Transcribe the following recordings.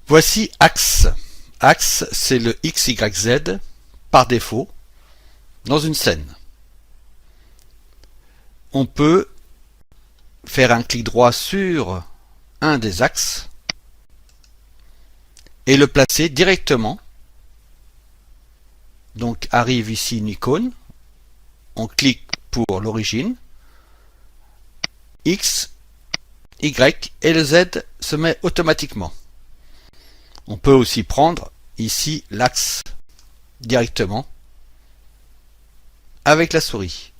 Voici axe. Axe, c'est le X, Y, Z par défaut dans une scène. On peut faire un clic droit sur un des axes et le placer directement. Donc arrive ici une icône, on clique pour l'origine, X, Y et le Z se met automatiquement. On peut aussi prendre ici l'axe directement avec la souris.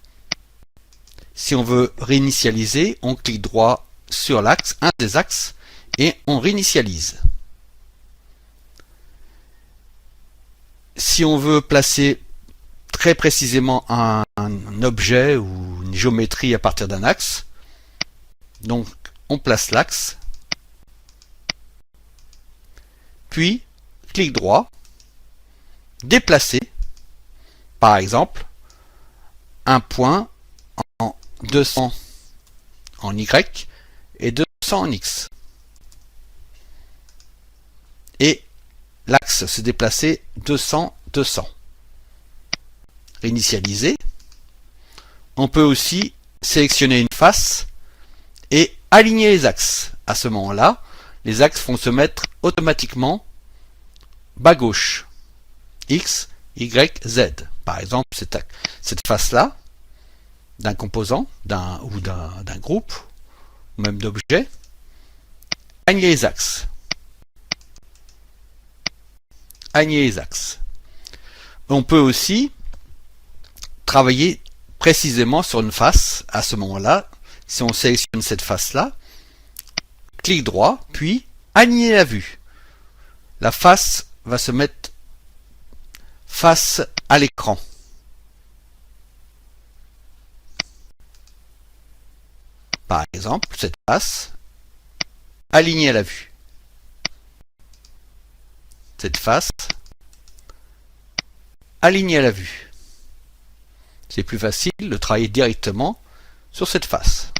Si on veut réinitialiser, on clique droit sur l'axe, un des axes, et on réinitialise. Si on veut placer très précisément un objet ou une géométrie à partir d'un axe, donc on place l'axe, puis clic droit, déplacer, par exemple, un point en 200 en Y et 200 en X. Et l'axe se déplacer 200, 200. Réinitialiser. On peut aussi sélectionner une face et aligner les axes. À ce moment-là, les axes vont se mettre automatiquement bas gauche. X, Y, Z. Par exemple, cette face-là, d'un composant, d'un groupe, ou même d'objet, aligner les axes. Aligner les axes. On peut aussi travailler précisément sur une face. À ce moment-là, si on sélectionne cette face-là, clic droit, puis aligner la vue. La face va se mettre face à l'écran. Par exemple, cette face alignée à la vue. Cette face alignée à la vue. C'est plus facile de travailler directement sur cette face.